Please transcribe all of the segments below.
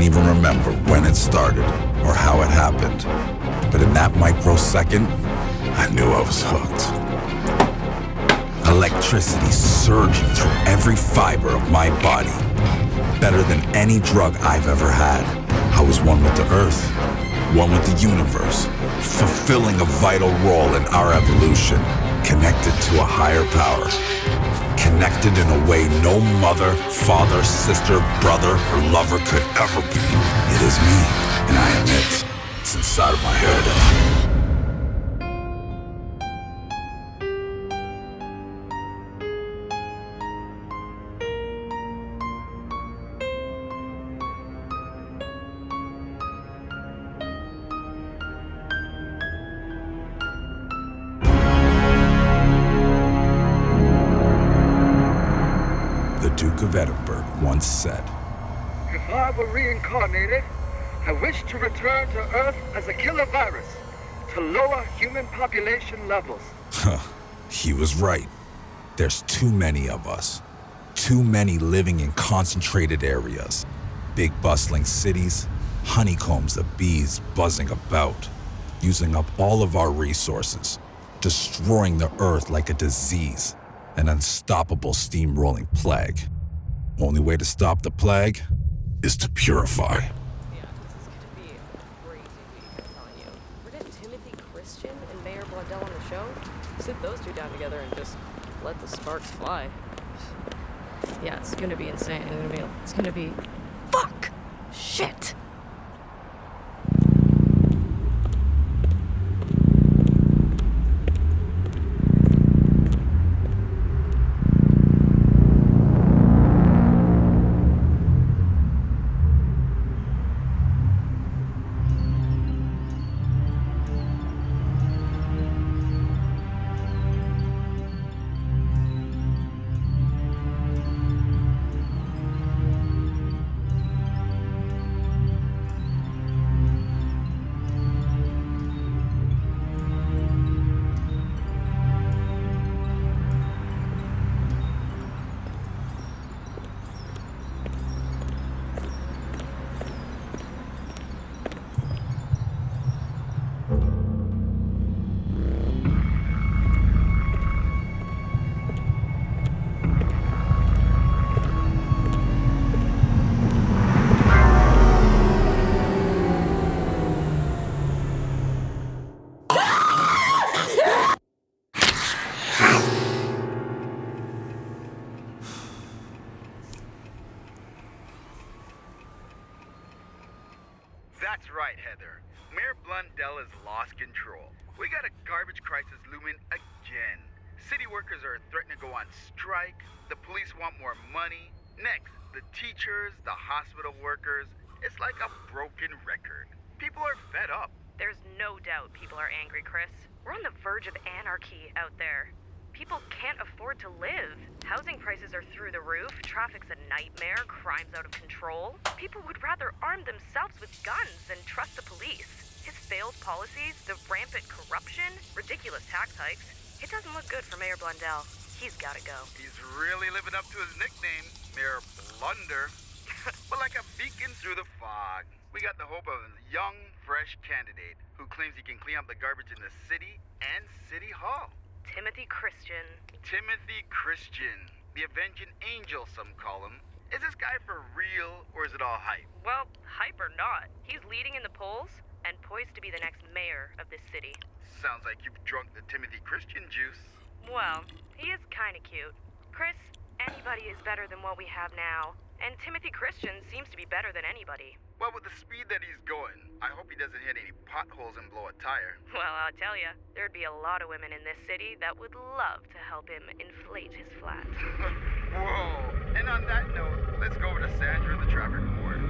even remember when it started or how it happened. But in that microsecond, I knew I was hooked. Electricity surging through every fiber of my body. Better than any drug I've ever had. I was one with the earth, one with the universe, fulfilling a vital role in our evolution, connected to a higher power. Connected in a way no mother, father, sister, brother, or lover could ever be. It is me, and I am it. It's inside of my head. Of Edinburgh once said, "If I were reincarnated, I wish to return to Earth as a killer virus to lower human population levels." He was right. There's too many of us. Too many living in concentrated areas. Big bustling cities, honeycombs of bees buzzing about, using up all of our resources, destroying the Earth like a disease, an unstoppable steamrolling plague. Only way to stop the plague is to purify. Yeah, this is gonna be a crazy week, I'm telling you. We're getting Timothy Christian and Mayor Blundell on the show. Sit those two down together and just let the sparks fly. Yeah, it's gonna be insane. It's gonna be fuck! Shit! That's right, Heather. Mayor Blundell has lost control. We got a garbage crisis looming again. City workers are threatening to go on strike. The police want more money. Next, the teachers, the hospital workers. It's like a broken record. People are fed up. There's no doubt people are angry, Chris. We're on the verge of anarchy out there. People can't afford to live. Housing prices are through the roof, traffic's a nightmare, crime's out of control. People would rather arm themselves with guns than trust the police. His failed policies, the rampant corruption, ridiculous tax hikes. It doesn't look good for Mayor Blundell. He's gotta go. He's really living up to his nickname, Mayor Blunder. But like a beacon through the fog. We got the hope of a young, fresh candidate who claims he can clean up the garbage in the city and City Hall. Timothy Christian. Timothy Christian, the avenging angel, some call him. Is this guy for real, or is it all hype? Well, hype or not, he's leading in the polls and poised to be the next mayor of this city. Sounds like you've drunk the Timothy Christian juice. Well, he is kinda cute. Chris, anybody is better than what we have now. And Timothy Christian seems to be better than anybody. Well, with the speed that he's going, I hope he doesn't hit any potholes and blow a tire. Well, I'll tell ya, there'd be a lot of women in this city that would love to help him inflate his flat. Whoa! And on that note, let's go over to Sandhu in the traffic court.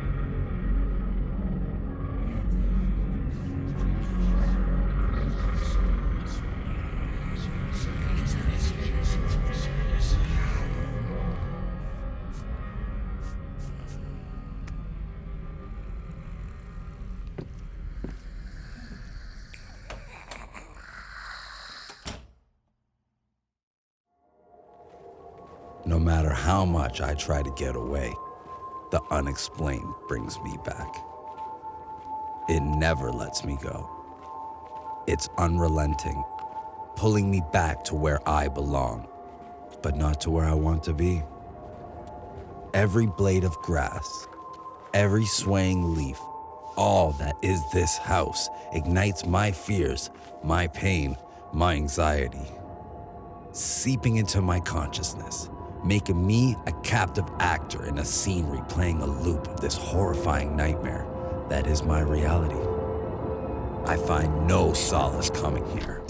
No matter how much I try to get away, The unexplained brings me back. It never lets me go. It's unrelenting, pulling me back to where I belong, but not to where I want to be. Every blade of grass, every swaying leaf, all that is this house ignites my fears, my pain, my anxiety, seeping into my consciousness, making me a captive actor in a scene replaying a loop of this horrifying nightmare that is my reality. I find no solace coming here.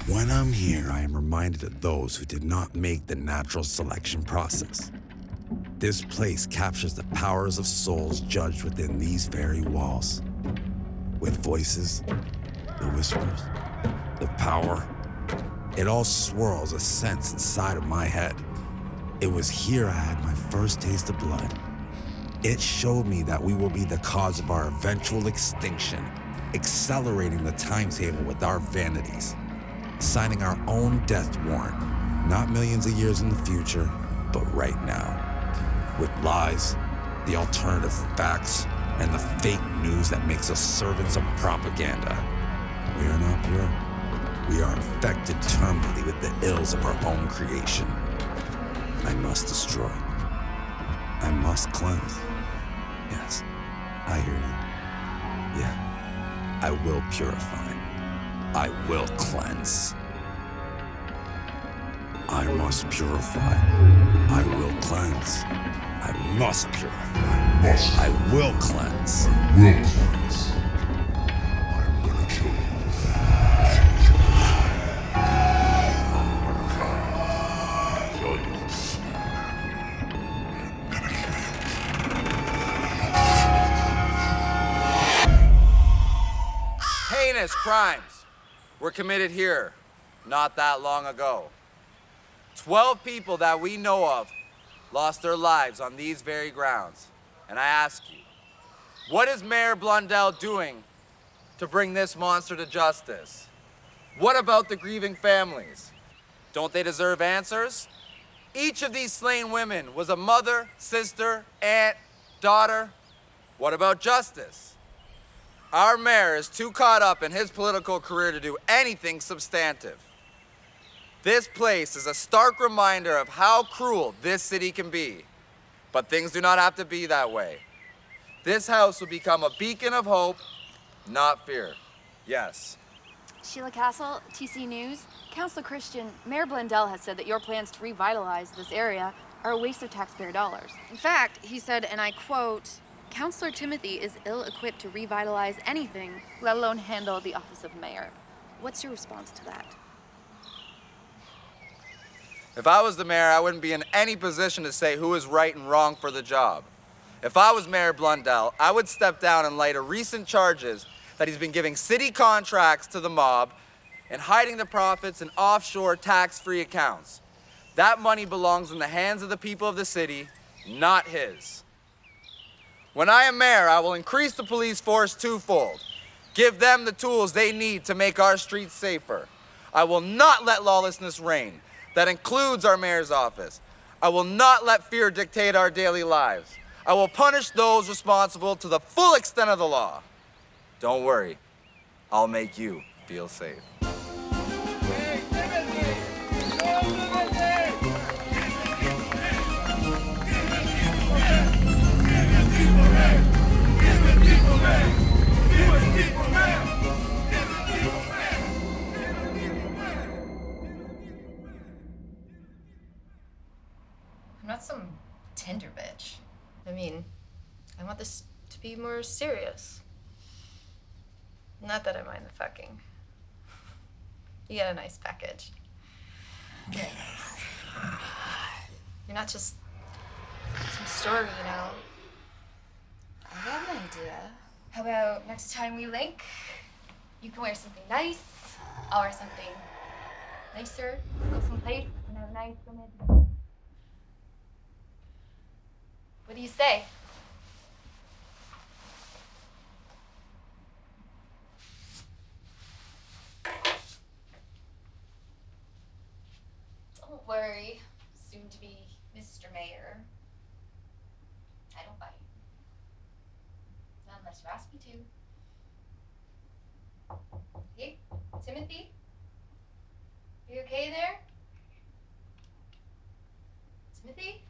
When I'm here, I am reminded of those who did not make the natural selection process. This place captures the powers of souls judged within these very walls. With voices, the whispers, the power, it all swirls a sense inside of my head. It was here I had my first taste of blood. It showed me that we will be the cause of our eventual extinction, accelerating the timetable with our vanities, signing our own death warrant, not millions of years in the future, but right now. With lies, the alternative facts, and the fake news that makes us servants of propaganda. We are not pure. We are infected terminally with the ills of our own creation. I must destroy. I must cleanse. Yes, I hear you. Yeah, I will purify. I will cleanse. I must purify. I will cleanse. I must purify. I will cleanse. I'm gonna kill you. Heinous crimes were committed here not that long ago. 12 people that we know of lost their lives on these very grounds. And I ask you, what is Mayor Blundell doing to bring this monster to justice? What about the grieving families? Don't they deserve answers? Each of these slain women was a mother, sister, aunt, daughter. What about justice? Our mayor is too caught up in his political career to do anything substantive. This place is a stark reminder of how cruel this city can be. But things do not have to be that way. This house will become a beacon of hope, not fear. Yes. Sheila Castle, TC News. Councillor Christian, Mayor Blundell has said that your plans to revitalize this area are a waste of taxpayer dollars. In fact, he said, and I quote, Councillor Timothy is ill-equipped to revitalize anything, let alone handle the office of mayor. What's your response to that? If I was the mayor, I wouldn't be in any position to say who is right and wrong for the job. If I was Mayor Blundell, I would step down in light of recent charges that he's been giving city contracts to the mob and hiding the profits in offshore tax-free accounts. That money belongs in the hands of the people of the city, not his. When I am mayor, I will increase the police force twofold. Give them the tools they need to make our streets safer. I will not let lawlessness reign. That includes our mayor's office. I will not let fear dictate our daily lives. I will punish those responsible to the full extent of the law. Don't worry, I'll make you feel safe. Hey, Timothy! Go, I'm not some Tinder bitch. I mean, I want this to be more serious. Not that I mind the fucking. You get a nice package. Yeah. You're not just some story, you know. I got an idea. How about next time we link, you can wear something nice, I'll wear something nicer, go someplace and have a nice romantic. What do you say? Don't worry, soon to be Mr. Mayor. I don't bite. Not unless you ask me to. Hey, Timothy? You okay there? Timothy?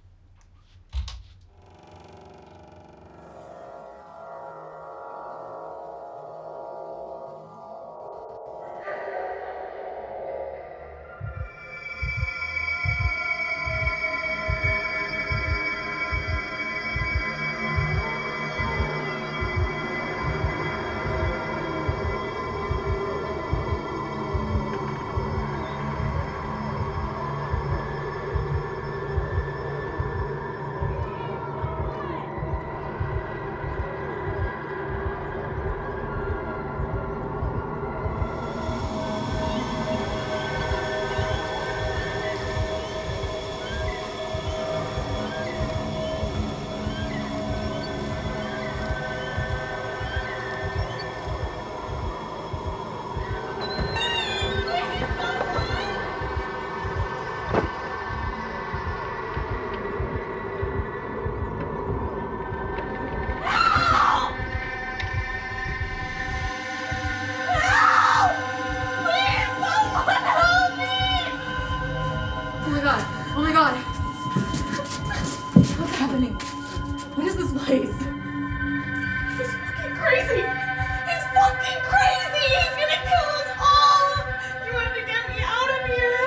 Oh my god. What's happening? What is this place? He's fucking crazy! He's fucking crazy! He's gonna kill us all! You have to get me out of here!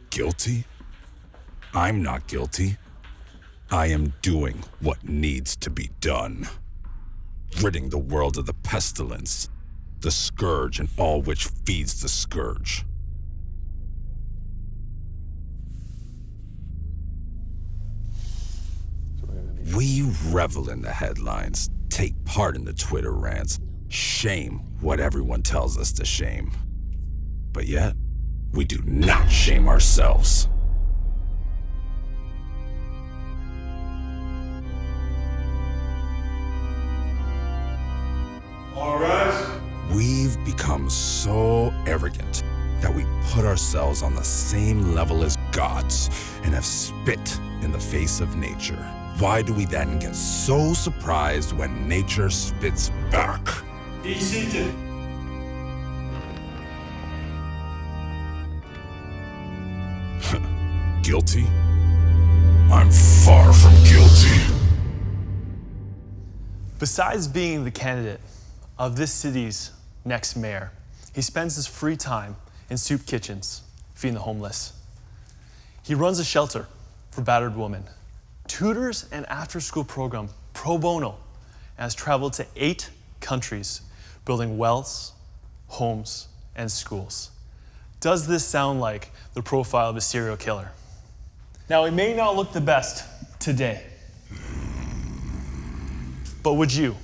Guilty? I'm not guilty. I am doing what needs to be done. Ridding the world of the pestilence, the scourge, and all which feeds the scourge. We revel in the headlines, take part in the Twitter rants, shame what everyone tells us to shame. But yet, we do not shame ourselves. All right. We've become so arrogant that we put ourselves on the same level as gods and have spit in the face of nature. Why do we then get so surprised when nature spits back? Be seated. Guilty? I'm far from guilty. Besides being the candidate of this city's next mayor, he spends his free time in soup kitchens, feeding the homeless. He runs a shelter for battered women, tutors an after-school program pro bono, and has traveled to 8 countries, building wells, homes, and schools. Does this sound like the profile of a serial killer? Now, he may not look the best today, but would you?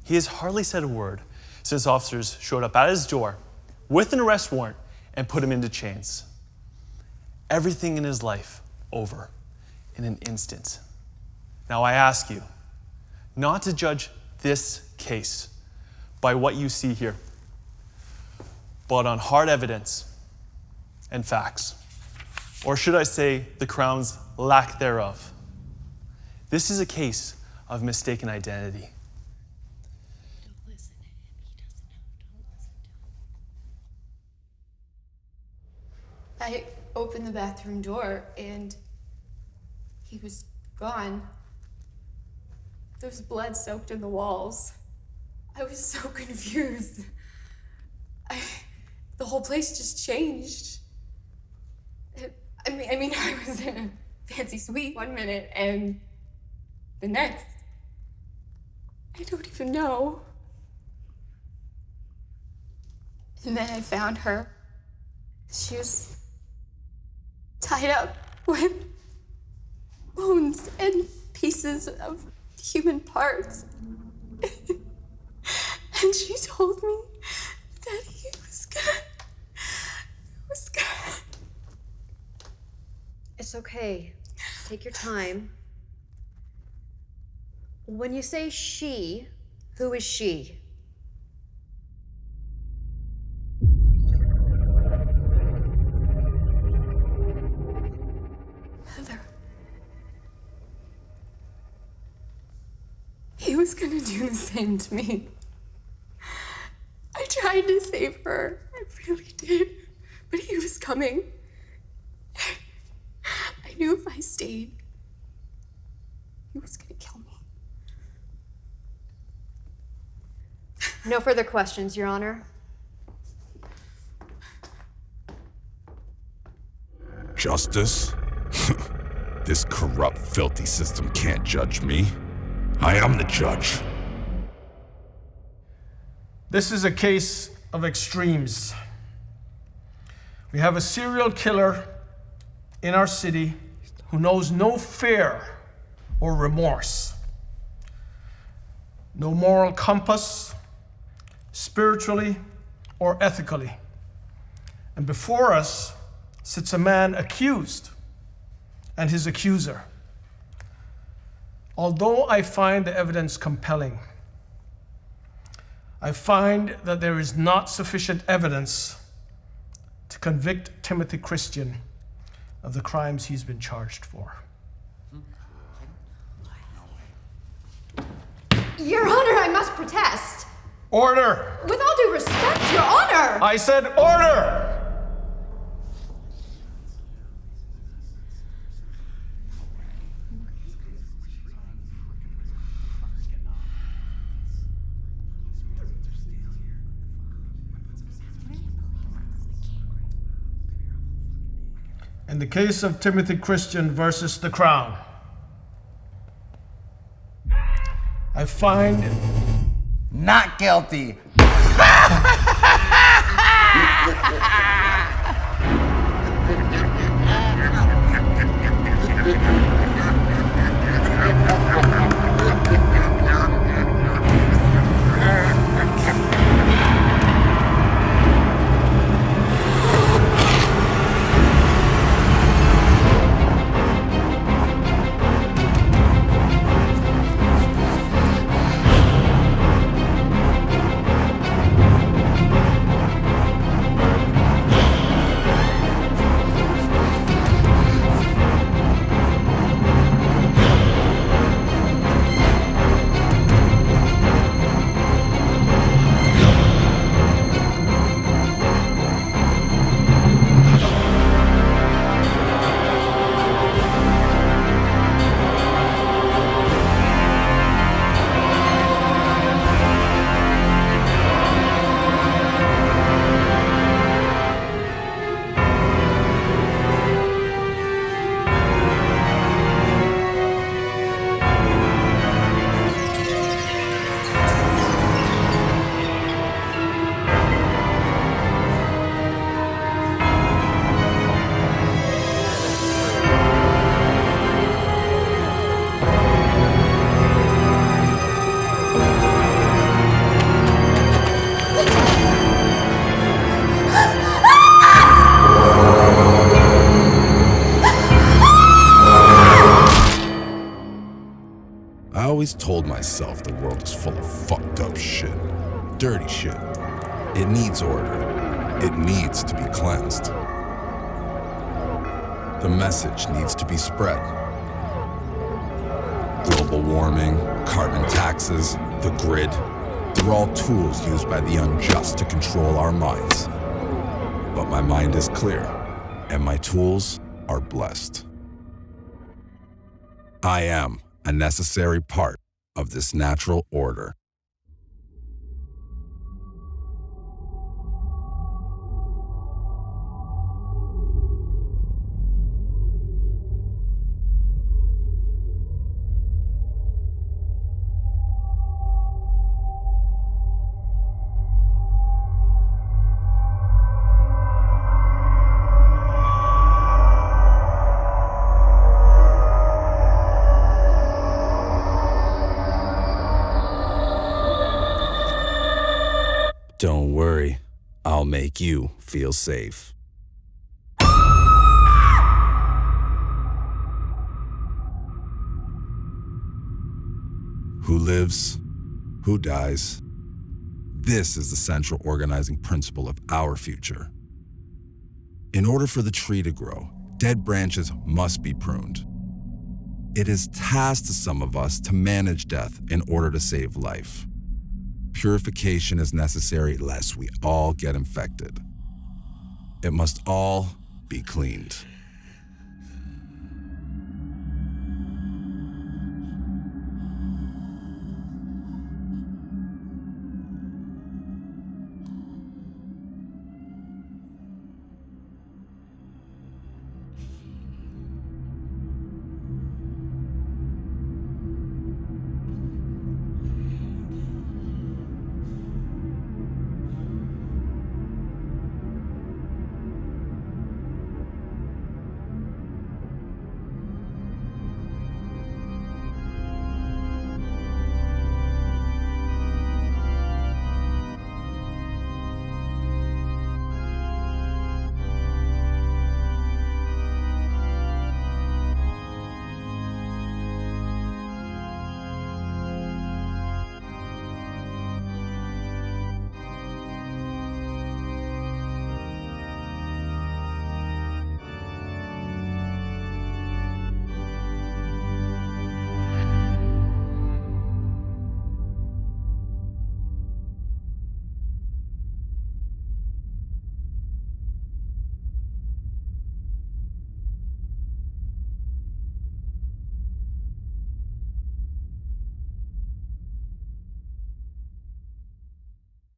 He has hardly said a word since officers showed up at his door with an arrest warrant and put him into chains. Everything in his life over in an instant. Now I ask you, not to judge this case by what you see here, but on hard evidence and facts. Or should I say, the Crown's lack thereof. This is a case of mistaken identity. Don't listen to him. He doesn't know. Don't listen to him. I opened the bathroom door and he was gone. There's blood soaked in the walls. I was so confused. The whole place just changed. I mean, I was in a fancy suite one minute, and the next, I don't even know. And then I found her. She was tied up with bones and pieces of human parts. And she told me that he was gonna. It's okay. Take your time. When you say she, who is she? Heather. He was gonna do the same to me. I tried to save her. I really did. But he was coming. I knew if I stayed, he was gonna kill me. No further questions, Your Honor. Justice? This corrupt, filthy system can't judge me. I am the judge. This is a case of extremes. We have a serial killer in our city who knows no fear or remorse, no moral compass, spiritually or ethically. And before us sits a man accused and his accuser. Although I find the evidence compelling, I find that there is not sufficient evidence to convict Timothy Christian of the crimes he's been charged for. Your Honor, I must protest. Order! With all due respect, Your Honor! I said order! In the case of Timothy Christian versus the Crown, I find Not guilty. I always told myself the world is full of fucked up shit, dirty shit. It needs order. It needs to be cleansed. The message needs to be spread. Global warming, carbon taxes, the grid, they're all tools used by the unjust to control our minds. But my mind is clear, and my tools are blessed. I am a necessary part of this natural order. Don't worry, I'll make you feel safe. Who lives? Who dies? This is the central organizing principle of our future. In order for the tree to grow, dead branches must be pruned. It is tasked to some of us to manage death in order to save life. Purification is necessary lest we all get infected. It must all be cleaned.